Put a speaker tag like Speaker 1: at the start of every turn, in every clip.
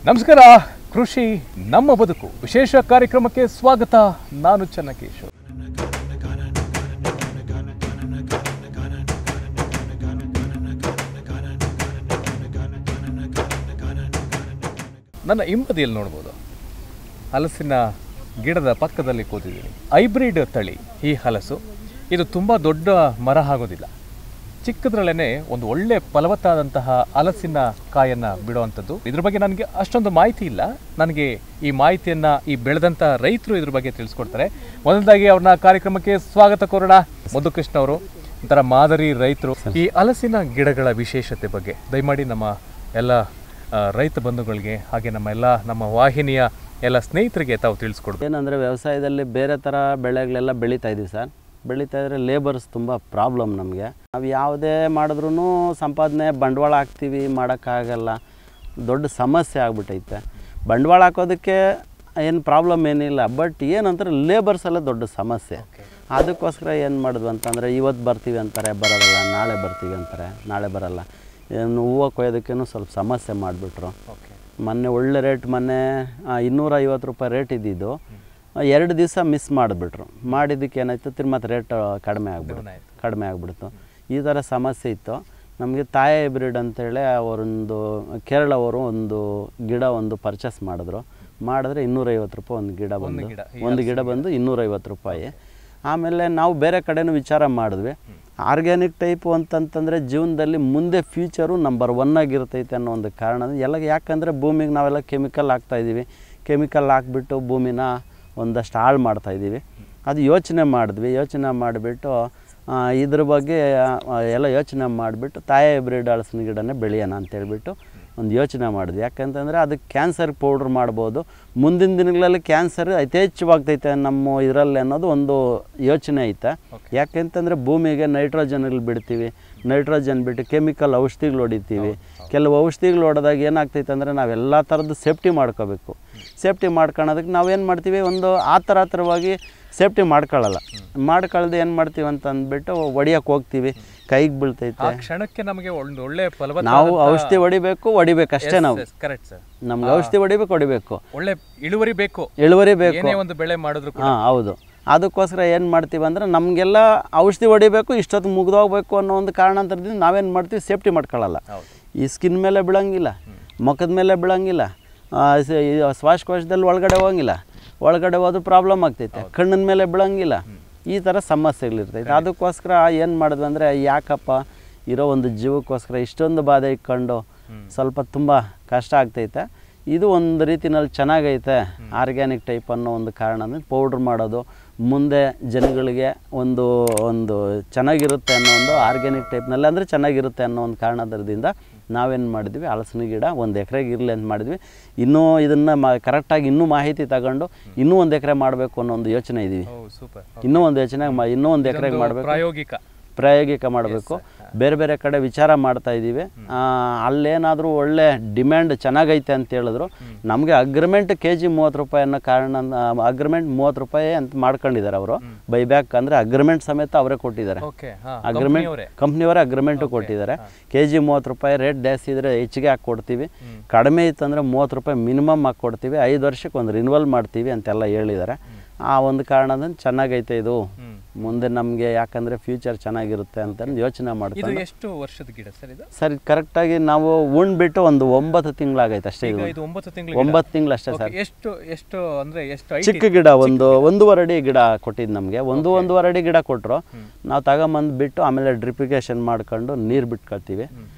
Speaker 1: ನಮಸ್ಕಾರ. ಕೃಷಿ ನಮ್ಮ ಬದುಕು ವಿಶೇಷ ಕಾರ್ಯಕ್ರಮಕ್ಕೆ ಸ್ವಾಗತ. ನಾನು ಚನ್ನಕೇಶವ್. ನನ್ನ ಹಿಂಬದಿಯಲ್ಲಿ ನೋಡ್ಬೋದು, ಹಲಸಿನ ಗಿಡದ ಪಕ್ಕದಲ್ಲಿ ಕೂತಿದ್ದೀನಿ. ಹೈಬ್ರಿಡ್ ತಳಿ ಈ ಹಲಸು. ಇದು ತುಂಬ ದೊಡ್ಡ ಮರ ಆಗೋದಿಲ್ಲ, ಚಿಕ್ಕದ್ರಲ್ಲೇ ಒಂದು ಒಳ್ಳೆ ಫಲವತ್ತಾದಂತಹ ಹಲಸಿನ ಕಾಯನ್ನು ಬಿಡುವಂಥದ್ದು. ಇದ್ರ ಬಗ್ಗೆ ನನಗೆ ಅಷ್ಟೊಂದು ಮಾಹಿತಿ ಇಲ್ಲ. ನನಗೆ ಈ ಮಾಹಿತಿಯನ್ನು ಈ ಬೆಳೆದಂಥ ರೈತರು ಇದ್ರ ಬಗ್ಗೆ ತಿಳಿಸ್ಕೊಡ್ತಾರೆ. ಮೊದಲದಾಗಿ ಅವ್ರನ್ನ ಕಾರ್ಯಕ್ರಮಕ್ಕೆ ಸ್ವಾಗತ ಕೋರೋಣ. ಮಧುಕೃಷ್ಣ ಅವರು ಒಂಥರ ಮಾದರಿ ರೈತರು. ಈ ಹಲಸಿನ ಗಿಡಗಳ ವಿಶೇಷತೆ ಬಗ್ಗೆ ದಯಮಾಡಿ ನಮ್ಮ ಎಲ್ಲ ರೈತ ಬಂಧುಗಳಿಗೆ ಹಾಗೆ ನಮ್ಮ ವಾಹಿನಿಯ ಎಲ್ಲ ಸ್ನೇಹಿತರಿಗೆ ತಾವು ತಿಳಿಸ್ಕೊಡ್ಬೋದು.
Speaker 2: ಏನಂದರೆ ವ್ಯವಸಾಯದಲ್ಲಿ ಬೇರೆ ಥರ ಬೆಳೆಗಳೆಲ್ಲ ಬೆಳೀತಾ ಇದ್ದೀವಿ ಸರ್. ಬೆಳೀತಾ ಇದ್ದರೆ ಲೇಬರ್ಸ್ ತುಂಬ ಪ್ರಾಬ್ಲಮ್ ನಮಗೆ. ನಾವು ಯಾವುದೇ ಮಾಡಿದ್ರೂ ಸಂಪಾದನೆ ಬಂಡವಾಳ ಹಾಕ್ತೀವಿ, ಮಾಡೋಕ್ಕಾಗಲ್ಲ. ದೊಡ್ಡ ಸಮಸ್ಯೆ ಆಗ್ಬಿಟ್ಟೈತೆ. ಬಂಡವಾಳ ಹಾಕೋದಕ್ಕೆ ಏನು ಪ್ರಾಬ್ಲಮ್ ಏನಿಲ್ಲ, ಬಟ್ ಏನಂತಾರೆ ಲೇಬರ್ಸ್ ಎಲ್ಲ ದೊಡ್ಡ ಸಮಸ್ಯೆ. ಅದಕ್ಕೋಸ್ಕರ ಏನು ಮಾಡಿದ್ವಿ ಅಂತಂದರೆ, ಇವತ್ತು ಬರ್ತೀವಿ ಅಂತಾರೆ, ಬರೋದಲ್ಲ. ನಾಳೆ ಬರ್ತೀವಿ ಅಂತಾರೆ, ನಾಳೆ ಬರೋಲ್ಲ. ಏನು ಹೂವು ಕೊಯ್ಯೋದಕ್ಕೇನು ಸ್ವಲ್ಪ ಸಮಸ್ಯೆ ಮಾಡಿಬಿಟ್ರು. ಮೊನ್ನೆ ಒಳ್ಳೆ ರೇಟ್, ಮೊನ್ನೆ 250 ರೂಪಾಯಿ ರೇಟ್ ಇದ್ದಿದ್ದು 2 ದಿವಸ ಮಿಸ್ ಮಾಡಿಬಿಟ್ರು. ಮಾಡಿದ್ದಕ್ಕೆ ಏನಾಯಿತು, ತಿರ್ಮತ್ತು ರೇಟ್ ಕಡಿಮೆ ಆಗಿಬಿಡ್ತು. ಈ ಥರ ಸಮಸ್ಯೆ ಇತ್ತು ನಮಗೆ. ತಾಯಿ ಹೈಬ್ರಿಡ್ ಅಂತೇಳಿ ಅವರೊಂದು ಕೇರಳವರು ಒಂದು ಪರ್ಚೇಸ್ ಮಾಡಿದ್ರೆ 250 ರೂಪಾಯಿ ಒಂದು ಗಿಡ ಬಂದು 250 ರೂಪಾಯಿ. ಆಮೇಲೆ ನಾವು ಬೇರೆ ಕಡೆನೂ ವಿಚಾರ ಮಾಡಿದ್ವಿ. ಆರ್ಗ್ಯಾನಿಕ್ ಟೈಪು ಅಂತಂತಂದರೆ ಜೀವನದಲ್ಲಿ ಮುಂದೆ ಫ್ಯೂಚರು ನಂಬರ್ 1 ಆಗಿರ್ತೈತೆ ಅನ್ನೋ ಒಂದು ಕಾರಣ ಎಲ್ಲ. ಯಾಕಂದರೆ ಭೂಮಿಗೆ ನಾವೆಲ್ಲ ಕೆಮಿಕಲ್ ಹಾಕ್ತಾಯಿದ್ದೀವಿ. ಕೆಮಿಕಲ್ ಹಾಕ್ಬಿಟ್ಟು ಭೂಮಿನ ಒಂದಷ್ಟು ಹಾಳು ಮಾಡ್ತಾಯಿದ್ದೀವಿ. ಅದು ಯೋಚನೆ ಮಾಡಿಬಿಟ್ಟು ಇದ್ರ ಬಗ್ಗೆ ಎಲ್ಲ ಯೋಚನೆ ಮಾಡಿಬಿಟ್ಟು ತಾಯಿ ಹೈಬ್ರಿಡ್ ಹಲಸಿನ ಗಿಡನೇ ಬೆಳೆಯೋಣ ಅಂತೇಳ್ಬಿಟ್ಟು ಒಂದು ಯೋಚನೆ ಮಾಡಿದ್ವಿ. ಯಾಕಂತಂದರೆ ಅದಕ್ಕೆ ಕ್ಯಾನ್ಸರ್ ಪೌಡ್ರ್ ಮಾಡ್ಬೋದು. ಮುಂದಿನ ದಿನಗಳಲ್ಲಿ ಕ್ಯಾನ್ಸರ್ ಯಥೇಚ್ಛವಾಗ್ತೈತೆ ನಮ್ಮ ಇದರಲ್ಲಿ ಅನ್ನೋದು ಒಂದು ಯೋಚನೆ ಐತೆ. ಯಾಕೆಂತಂದರೆ ಭೂಮಿಗೆ ನೈಟ್ರೋಜನ್ಗಳು ಬಿಡ್ತೀವಿ. ನೈಟ್ರೋಜನ್ ಬಿಟ್ಟು ಕೆಮಿಕಲ್ ಔಷಧಿಗಳು ಹೊಡಿತೀವಿ. ಕೆಲವು ಔಷಧಿಗಳು ಹೊಡೆದಾಗ ಏನಾಗ್ತೈತೆ ಅಂದರೆ ನಾವೆಲ್ಲ ಥರದ್ದು ಸೇಫ್ಟಿ ಮಾಡ್ಕೋಬೇಕು. ಸೇಫ್ಟಿ ಮಾಡ್ಕೊಳ್ಳೋದಕ್ಕೆ ನಾವೇನು ಮಾಡ್ತೀವಿ, ಒಂದು ಥರವಾಗಿ ಸೇಫ್ಟಿ ಮಾಡ್ಕೊಳ್ಳದೆ ಏನು ಮಾಡ್ತೀವಿ ಅಂತ ಅಂದ್ಬಿಟ್ಟು ಹೊಡಿಯೋಕೆ ಹೋಗ್ತೀವಿ, ಕೈಗೆ ಬೀಳ್ತೈತೆ.
Speaker 1: ಕ್ಷಣಕ್ಕೆ ನಮಗೆ ಒಳ್ಳೆ
Speaker 2: ನಾವು ಔಷಧಿ ಹೊಡಿಬೇಕು ಅಷ್ಟೇ. ನಾವು ನಮ್ಗೆ ಔಷಧಿ ಹೊಡಿಬೇಕು, ಒಳ್ಳೆ ಇಳುವರಿ ಬೇಕು.
Speaker 1: ಒಂದು ಬೆಳೆ ಮಾಡಿದ್ರು.
Speaker 2: ಹೌದು. ಅದಕ್ಕೋಸ್ಕರ ಏನು ಮಾಡ್ತೀವಿ ಅಂದರೆ, ನಮಗೆಲ್ಲ ಔಷಧಿ ಹೊಡಿಬೇಕು, ಇಷ್ಟೊತ್ತು ಮುಗಿದೋಗ್ಬೇಕು ಅನ್ನೋ ಒಂದು ಕಾರಣಾಂತರದಿಂದ ನಾವೇನು ಮಾಡ್ತೀವಿ, ಸೇಫ್ಟಿ ಮಾಡ್ಕೊಳ್ಳಲ್ಲ. ಈ ಸ್ಕಿನ್ ಮೇಲೆ ಬೀಳಂಗಿಲ್ಲ, ಮುಖದ ಮೇಲೆ ಬೀಳಂಗಿಲ್ಲ, ಶ್ವಾಸಕೋಶದಲ್ಲಿ ಒಳಗಡೆ ಹೋದ್ರೂ ಪ್ರಾಬ್ಲಮ್ ಆಗ್ತೈತೆ, ಕಣ್ಣಿನ ಮೇಲೆ ಬೀಳಂಗಿಲ್ಲ. ಈ ಥರ ಸಮಸ್ಯೆಗಳಿರ್ತೈತೆ. ಅದಕ್ಕೋಸ್ಕರ ಏನು ಮಾಡಿದ್ವಿ ಅಂದರೆ, ಯಾಕಪ್ಪ ಇರೋ ಒಂದು ಜೀವಕ್ಕೋಸ್ಕರ ಇಷ್ಟೊಂದು ಬಾಧೆ ಇಟ್ಕೊಂಡು ಸ್ವಲ್ಪ ತುಂಬ ಕಷ್ಟ ಆಗ್ತೈತೆ. ಇದು ಒಂದು ರೀತಿನಲ್ಲಿ ಚೆನ್ನಾಗೈತೆ ಆರ್ಗ್ಯಾನಿಕ್ ಟೈಪ್ ಅನ್ನೋ ಒಂದು ಕಾರಣದಿಂದ ಪೌಡ್ರ್ ಮಾಡೋದು ಮುಂದೆ ಜನಗಳಿಗೆ ಒಂದು ಚೆನ್ನಾಗಿರುತ್ತೆ ಅನ್ನೋ ಒಂದು ಆರ್ಗ್ಯಾನಿಕ್ ಟೈಪ್ನಲ್ಲಿ ಅಂದರೆ ಚೆನ್ನಾಗಿರುತ್ತೆ ಅನ್ನೋ ಒಂದು ಕಾರಣದಿಂದ ನಾವೇನು ಮಾಡಿದ್ವಿ, ಹಲಸಿನ ಗಿಡ 1 ಎಕರೆಗೆ ಇರಲಿ ಅಂತ ಮಾಡಿದ್ವಿ. ಇನ್ನೂ ಇದನ್ನು ಕರೆಕ್ಟಾಗಿ ಇನ್ನೂ ಮಾಹಿತಿ ತಗೊಂಡು ಇನ್ನೂ 1 ಎಕರೆ ಮಾಡಬೇಕು ಅನ್ನೋ ಒಂದು ಯೋಚನೆ ಇದ್ದೀವಿ. ಇನ್ನೂ ಒಂದು ಎಕರೆಗೆ ಮಾಡಬೇಕು, ಪ್ರಾಯೋಗಿಕ ಮಾಡಬೇಕು. ಬೇರೆ ಬೇರೆ ಕಡೆ ವಿಚಾರ ಮಾಡ್ತಾ ಇದ್ದೀವಿ. ಅಲ್ಲೇನಾದರೂ ಒಳ್ಳೆ ಡಿಮ್ಯಾಂಡ್ ಚೆನ್ನಾಗೈತೆ ಅಂತ ಹೇಳಿದ್ರು. ನಮಗೆ ಅಗ್ರಿಮೆಂಟ್ KG 30 ರೂಪಾಯಿ ಅನ್ನೋ ಕಾರಣ ಅಗ್ರಿಮೆಂಟ್ 30 ರೂಪಾಯಿ ಅಂತ ಮಾಡ್ಕೊಂಡಿದ್ದಾರೆ ಅವರು. ಬೈಬ್ಯಾಕ್ ಅಂದರೆ ಅಗ್ರಿಮೆಂಟ್ ಸಮೇತ ಅವರೇ ಕೊಟ್ಟಿದ್ದಾರೆ. ಕಂಪ್ನಿಯವರೇ ಅಗ್ರಿಮೆಂಟು ಕೊಟ್ಟಿದ್ದಾರೆ. KG 30 ರೂಪಾಯಿ. ರೇಟ್ ಜಾಸ್ತಿ ಇದ್ದರೆ ಹೆಚ್ಚಿಗೆ ಹಾಕಿ ಕೊಡ್ತೀವಿ, ಕಡಿಮೆ ಇತ್ತಂದರೆ 30 ರೂಪಾಯಿ ಮಿನಿಮಮ್ ಹಾಕಿ ಕೊಡ್ತೀವಿ. 5 ವರ್ಷಕ್ಕೆ ಒಂದು ರಿನ್ಯೂವಲ್ ಮಾಡ್ತೀವಿ ಅಂತೆಲ್ಲ ಹೇಳಿದ್ದಾರೆ. ಆ ಒಂದು ಕಾರಣದಿಂದ ಚೆನ್ನಾಗೈತೆ ಇದು ಮುಂದೆ ನಮಗೆ, ಯಾಕಂದರೆ ಫ್ಯೂಚರ್ ಚೆನ್ನಾಗಿರುತ್ತೆ ಅಂತ ಯೋಚನೆ ಮಾಡ್ತೀವಿ.
Speaker 1: ಎಷ್ಟು ವರ್ಷದ ಗಿಡ ಸರ್ ಇದು?
Speaker 2: ಸರ್ ಕರೆಕ್ಟಾಗಿ ನಾವು ಉಣ್ಬಿಟ್ಟು ಒಂದು 9 ತಿಂಗಳಾಗೈತೆ ಅಷ್ಟೇ. ಇದು 9 ತಿಂಗಳು ಅಷ್ಟೇ ಸರ್.
Speaker 1: ಎಷ್ಟು ಅಂದರೆ
Speaker 2: ಚಿಕ್ಕ ಗಿಡ, 1.5 ಅಡಿ ಗಿಡ ಕೊಟ್ಟಿದ್ದು ನಮಗೆ. 1.5 ಅಡಿ ಗಿಡ ಕೊಟ್ಟರು. ನಾವು ತಗೊಂಬಂದು ಬಿಟ್ಟು ಆಮೇಲೆ ಡ್ರಿಪಿಗೇಷನ್ ಮಾಡ್ಕೊಂಡು ನೀರು ಬಿಟ್ಕೊಳ್ತೀವಿ.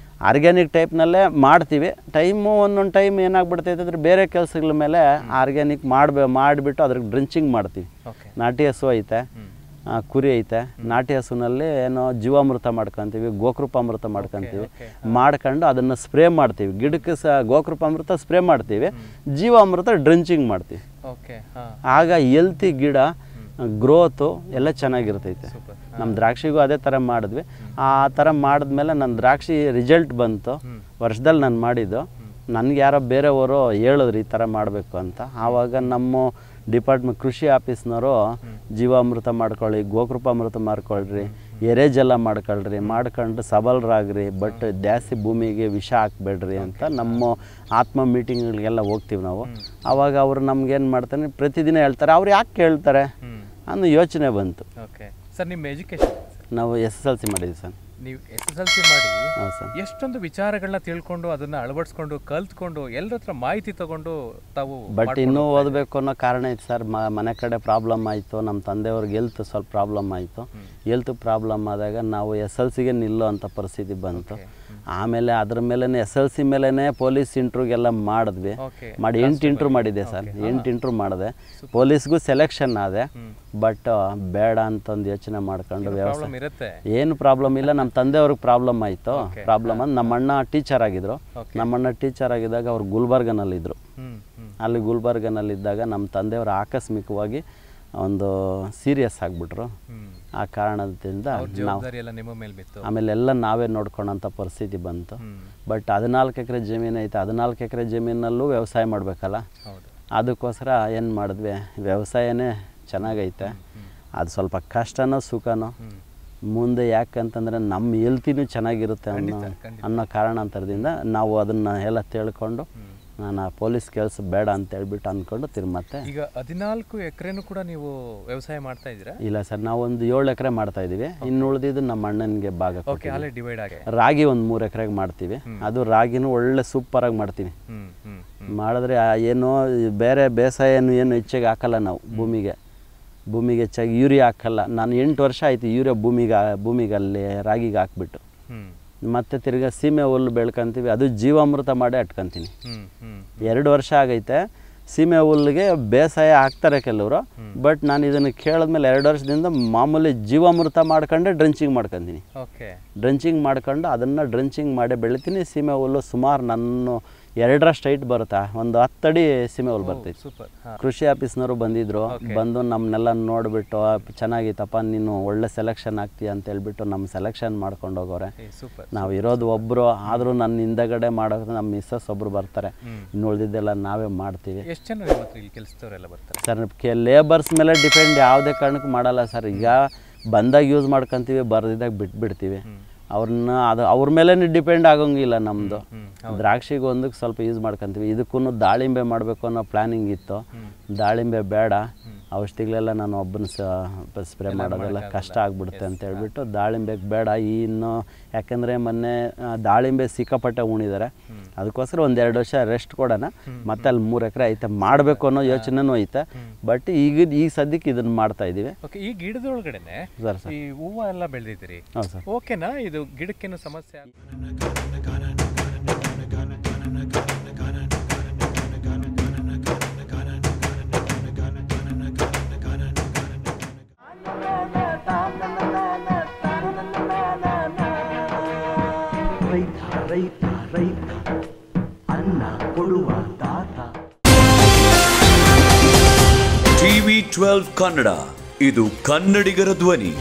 Speaker 2: ಆರ್ಗ್ಯಾನಿಕ್ ಟೈಪ್ನಲ್ಲೇ ಮಾಡ್ತೀವಿ. ಒಂದೊಂದು ಟೈಮ್ ಏನಾಗ್ಬಿಡ್ತೈತೆ ಅಂದರೆ ಬೇರೆ ಕೆಲಸಗಳ ಮೇಲೆ ಆರ್ಗ್ಯಾನಿಕ್ ಮಾಡಿಬಿಟ್ಟು ಅದ್ರಿಗೆ ಡ್ರಿಂಚಿಂಗ್ ಮಾಡ್ತೀವಿ. ನಾಟಿ ಹಸು ಐತೆ, ಕುರಿ ಐತೆ. ನಾಟಿ ಹಸುನಲ್ಲಿ ಏನೋ ಜೀವಾಮೃತ ಮಾಡ್ಕೊತೀವಿ, ಗೋಕೃಪಾಮೃತ ಮಾಡ್ಕೊತೀವಿ. ಮಾಡ್ಕೊಂಡು ಅದನ್ನು ಸ್ಪ್ರೇ ಮಾಡ್ತೀವಿ. ಗಿಡಕ್ಕೆ ಗೋಕೃಪಾಮೃತ ಸ್ಪ್ರೇ ಮಾಡ್ತೀವಿ, ಜೀವಾಮೃತ ಡ್ರಿಂಚಿಂಗ್ ಮಾಡ್ತೀವಿ. ಆಗ ಹೆಲ್ತಿ ಗಿಡ ಗ್ರೋತು ಎಲ್ಲ ಚೆನ್ನಾಗಿರ್ತೈತೆ. ನಮ್ಮ ದ್ರಾಕ್ಷಿಗೂ ಅದೇ ಥರ ಮಾಡಿದ್ವಿ. ಆ ಥರ ಮಾಡಿದ್ಮೇಲೆ ನನ್ನ ದ್ರಾಕ್ಷಿ ರಿಸಲ್ಟ್ ಬಂತು. ವರ್ಷದಲ್ಲಿ ನಾನು ಮಾಡಿದ್ದು. ನನಗೆ ಯಾರೋ ಬೇರೆಯವರು ಹೇಳಿದ್ರು ಈ ಥರ ಮಾಡಬೇಕು ಅಂತ. ಆವಾಗ ನಮ್ಮ ಡಿಪಾರ್ಟ್ಮೆಂಟ್ ಕೃಷಿ ಆಫೀಸ್ನವರು ಜೀವಾಮೃತ ಮಾಡ್ಕೊಳ್ಳಿ, ಗೋಕೃಪಾಮೃತ ಮಾಡ್ಕೊಳ್ರಿ, ಎರೆಜಲ ಮಾಡ್ಕೊಳ್ರಿ, ಮಾಡ್ಕೊಂಡ್ರೆ ಸಬಲರಾಗ್ರಿ, ಬಟ್ ಜಾಸ್ತಿ ಭೂಮಿಗೆ ವಿಷ ಹಾಕ್ಬೇಡ್ರಿ ಅಂತ ನಮ್ಮ ಆತ್ಮ ಮೀಟಿಂಗ್ಗಳಿಗೆಲ್ಲ ಹೋಗ್ತೀವಿ ನಾವು. ಆವಾಗ ಅವರು ನಮ್ಗೇನು ಮಾಡ್ತಾರೆ, ಪ್ರತಿದಿನ ಹೇಳ್ತಾರೆ. ಅವ್ರು ಯಾಕೆ ಕೇಳ್ತಾರೆ ಅನ್ನೋ ಯೋಚನೆ ಬಂತು.
Speaker 1: ಓಕೆ ಸರ್, ನಿಮ್ಮ ಎಜುಕೇಷನ್?
Speaker 2: ನಾವು SSLC ಮಾಡಿದ್ವಿ ಸರ್.
Speaker 1: ನೀವು SSLC ಮಾಡಿ
Speaker 2: ಹಾಂ ಸರ್.
Speaker 1: ಎಷ್ಟೊಂದು ವಿಚಾರಗಳನ್ನ ತಿಳ್ಕೊಂಡು ಅದನ್ನ ಅಳವಡಿಸ್ಕೊಂಡು ಕಲ್ತ್ಕೊಂಡು ಎಲ್ಲರ ಹತ್ರ ಮಾಹಿತಿ ತಗೊಂಡು ತಾವು
Speaker 2: ಬಟ್ ಇನ್ನೂ ಓದಬೇಕು ಅನ್ನೋ ಕಾರಣ ಇತ್ತು ಸರ್. ಮನೆ ಕಡೆ ಪ್ರಾಬ್ಲಮ್ ಆಯಿತು, ನಮ್ಮ ತಂದೆಯವ್ರಿಗೆ ಹೆಲ್ತ್ ಸ್ವಲ್ಪ ಪ್ರಾಬ್ಲಮ್ ಆಯಿತು. ಹೆಲ್ತ್ ಪ್ರಾಬ್ಲಮ್ ಆದಾಗ ನಾವು SSLCಗೆ ನಿಲ್ಲೋ ಅಂಥ ಪರಿಸ್ಥಿತಿ ಬಂತು. ಆಮೇಲೆ ಅದ್ರ ಮೇಲೇ SSLC ಮೇಲೇ ಪೊಲೀಸ್ ಇಂಟ್ರ್ಯೂಗೆಲ್ಲ ಮಾಡಿದ್ವಿ. ಮಾಡಿ 8 ಇಂಟ್ರ್ಯೂ ಮಾಡಿದೆ ಸರ್. 8 ಇಂಟ್ರ್ಯೂ ಮಾಡಿದೆ. ಪೊಲೀಸ್ಗೂ ಸೆಲೆಕ್ಷನ್ ಆದೆ. ಬಟ್ ಬೇಡ ಅಂತಂದು ಯೋಚನೆ ಮಾಡ್ಕೊಂಡು ವ್ಯವಸ್ಥೆ ಏನು ಪ್ರಾಬ್ಲಮ್ ಇಲ್ಲ. ನಮ್ಮ ತಂದೆಯವ್ರಿಗೆ ಪ್ರಾಬ್ಲಮ್ ಆಯಿತು. ಪ್ರಾಬ್ಲಮ್ ಅಂದ್ರೆ ನಮ್ಮಣ್ಣ ಟೀಚರ್ ಆಗಿದ್ರು. ನಮ್ಮಣ್ಣ ಟೀಚರ್ ಆಗಿದ್ದಾಗ ಅವ್ರು ಗುಲ್ಬರ್ಗನಲ್ಲಿದ್ದರು. ಅಲ್ಲಿ ಗುಲ್ಬರ್ಗನಲ್ಲಿದ್ದಾಗ ನಮ್ಮ ತಂದೆಯವರು ಆಕಸ್ಮಿಕವಾಗಿ ಒಂದು ಸೀರಿಯಸ್ ಆಗಿಬಿಟ್ರು. ಆ ಕಾರಣದಿಂದ ನಾವು ಆಮೇಲೆ ಎಲ್ಲ ನಾವೇ ನೋಡ್ಕೊಳ್ಳೋಂಥ ಪರಿಸ್ಥಿತಿ ಬಂತು. ಬಟ್ 14 ಎಕರೆ ಜಮೀನು ಐತೆ. 14 ಎಕರೆ ಜಮೀನಲ್ಲೂ ವ್ಯವಸಾಯ ಮಾಡಬೇಕಲ್ಲ. ಅದಕ್ಕೋಸ್ಕರ ಏನು ಮಾಡಿದ್ವಿ, ವ್ಯವಸಾಯನೇ ಚೆನ್ನಾಗೈತೆ. ಅದು ಸ್ವಲ್ಪ ಕಷ್ಟನೋ ಸುಖನೋ ಮುಂದೆ, ಯಾಕಂತಂದರೆ ನಮ್ಮ ಹೆಲ್ತಿನೂ ಚೆನ್ನಾಗಿರುತ್ತೆ ಅನ್ನೋ ಕಾರಣಾಂತರದಿಂದ ನಾವು ಅದನ್ನು ಎಲ್ಲ ತಿಳ್ಕೊಂಡು ನಾನು ಪೊಲೀಸ್ ಕೆಲಸ ಬೇಡ ಅಂತ ಹೇಳ್ಬಿಟ್ಟು ಅಂದ್ಕೊಂಡು ಮತ್ತೆ
Speaker 1: ಈಗ 14 ಎಕರೆನೂ ಕೂಡ ನೀವು ವ್ಯವಸಾಯ ಮಾಡ್ತಾ ಇದ್ದೀರಾ?
Speaker 2: ಇಲ್ಲ ಸರ್, ನಾವು ಒಂದು 7 ಎಕರೆ ಮಾಡ್ತಾ ಇದ್ದೀವಿ. ಇನ್ನು ಉಳಿದಿದ್ದು ನಮ್ಮ ಅಣ್ಣನಿಗೆ ಭಾಗ. ರಾಗಿ ಒಂದು 3 ಎಕರೆಗೆ ಮಾಡ್ತೀವಿ. ಅದು ರಾಗಿನೂ ಒಳ್ಳೆ ಸೂಪರಾಗಿ ಮಾಡ್ತೀವಿ. ಮಾಡಿದ್ರೆ ಏನೋ ಬೇರೆ ಬೇಸಾಯ ಏನು ಹೆಚ್ಚಾಗಿ ಹಾಕಲ್ಲ ನಾವು. ಭೂಮಿಗೆ ಹೆಚ್ಚಾಗಿ ಯೂರಿಯಾ ಹಾಕಲ್ಲ. ನಾನು 8 ವರ್ಷ ಆಯಿತು ಯೂರಿಯಾ ಭೂಮಿಗೆ ಅಲ್ಲಿ ರಾಗಿಗೆ ಹಾಕ್ಬಿಟ್ಟು. ಮತ್ತು ತಿರ್ಗಾ ಸೀಮೆ ಹುಲ್ಲು ಬೆಳ್ಕೊಂತೀವಿ. ಅದು ಜೀವಾಮೃತ ಮಾಡೇ ಅಟ್ಕೊತೀನಿ. 2 ವರ್ಷ ಆಗೈತೆ. ಸೀಮೆ ಹುಲ್ಲಿಗೆ ಬೇಸಾಯ ಹಾಕ್ತಾರೆ ಕೆಲವರು. ಬಟ್ ನಾನು ಇದನ್ನು ಕೇಳಿದ್ಮೇಲೆ 2 ವರ್ಷದಿಂದ ಮಾಮೂಲಿ ಜೀವಾಮೃತ ಮಾಡ್ಕೊಂಡೆ ಡ್ರಂಚಿಂಗ್ ಮಾಡ್ಕೊತೀನಿ. ಡ್ರಂಚಿಂಗ್ ಮಾಡ್ಕೊಂಡು ಅದನ್ನು ಡ್ರಂಚಿಂಗ್ ಮಾಡೇ ಬೆಳಿತೀನಿ. ಸೀಮೆ ಹುಲ್ಲು ಸುಮಾರು ನನ್ನ 2ರಷ್ಟು ಹೈಟ್ ಬರುತ್ತಾ, ಒಂದು 10 ಅಡಿ ಸೀಮೆ ಹುಲ್ಲು ಬರ್ತೈತಿ. ಕೃಷಿ ಆಫೀಸ್ನವರು ಬಂದಿದ್ರು. ಬಂದು ನಮ್ಮನ್ನೆಲ್ಲ ನೋಡಿಬಿಟ್ಟು ಚೆನ್ನಾಗಿತ್ತಪ್ಪ, ನೀನು ಒಳ್ಳೆ ಸೆಲೆಕ್ಷನ್ ಆಗ್ತೀಯ ಅಂತ ಹೇಳ್ಬಿಟ್ಟು ನಮ್ಮ ಸೆಲೆಕ್ಷನ್ ಮಾಡ್ಕೊಂಡು ಹೋಗೋರೆ. ನಾವು ಇರೋದು ಒಬ್ಬರು, ಆದರೂ ನನ್ನ ಹಿಂದಗಡೆ ಮಾಡೋದು ನಮ್ಮ ಮಿಸ್ಸಸ್ ಒಬ್ಬರು ಬರ್ತಾರೆ. ಇನ್ನು ಉಳಿದಿದ್ದೆಲ್ಲ ನಾವೇ ಮಾಡ್ತೀವಿ.
Speaker 1: ಎಷ್ಟು ಜನ ಕೆಲಸದವರೆಲ್ಲ ಬರ್ತಾರೆ
Speaker 2: ಸರ್? ಲೇಬರ್ಸ್ ಮೇಲೆ ಡಿಪೆಂಡ್, ಯಾವುದೇ ಕಾರಣಕ್ಕೂ ಮಾಡಲ್ಲ ಸರ್. ಈಗ ಬಂದಾಗ ಯೂಸ್ ಮಾಡ್ಕೊತೀವಿ, ಬರೆದಿದ್ದಾಗ ಬಿಟ್ಬಿಡ್ತೀವಿ. ಅವ್ರ ಮೇಲೆ ಡಿಪೆಂಡ್ ಆಗೋಂಗಿಲ್ಲ. ನಮ್ಮದು ದ್ರಾಕ್ಷಿಗೆ ಒಂದಕ್ಕೆ ಸ್ವಲ್ಪ ಯೂಸ್ ಮಾಡ್ಕೊತೀವಿ. ಇದಕ್ಕೂ ದಾಳಿಂಬೆ ಮಾಡಬೇಕು ಅನ್ನೋ ಪ್ಲ್ಯಾನಿಂಗ್ ಇತ್ತು. ದಾಳಿಂಬೆ ಬೇಡ, ಔಷಧಿಗಳೆಲ್ಲ ನಾನು ಒಬ್ಬನ ಸ್ಪ್ರೇ ಮಾಡೋದೆಲ್ಲ ಕಷ್ಟ ಆಗಿಬಿಡುತ್ತೆ ಅಂತ ಹೇಳ್ಬಿಟ್ಟು ದಾಳಿಂಬೆಗೆ ಬೇಡ. ಇನ್ನು ಯಾಕೆಂದರೆ ಮೊನ್ನೆ ದಾಳಿಂಬೆ ಸಿಕ್ಕಾಪಟ್ಟೆ ಉಣಿದ್ದಾರೆ. ಅದಕ್ಕೋಸ್ಕರ ಒಂದು 2 ವರ್ಷ ರೆಸ್ಟ್ ಕೊಡೋಣ. ಮತ್ತೆ ಅಲ್ಲಿ 3 ಎಕರೆ ಐತೆ, ಮಾಡಬೇಕು ಅನ್ನೋ ಯೋಚನೆನೂ ಐತೆ. ಬಟ್ ಈಗ ಸದ್ಯಕ್ಕೆ ಇದನ್ನು ಮಾಡ್ತಾ ಇದ್ದೀವಿ.
Speaker 1: ಈ ಗಿಡದೊಳಗಡೆನೆ ಈ ಹೂವು ಎಲ್ಲ ಬೆಳೆದಿದ್ದೀರಿ. ಓಕೆನಾ? ಇದು ಗಿಡಕ್ಕೇನು ಸಮಸ್ಯೆ?
Speaker 3: ರೈತ ಅನ್ನ ಕೊಡುವ ದಾತ.
Speaker 4: TV12 ಕನ್ನಡ, ಇದು ಕನ್ನಡಿಗರ ಧ್ವನಿ.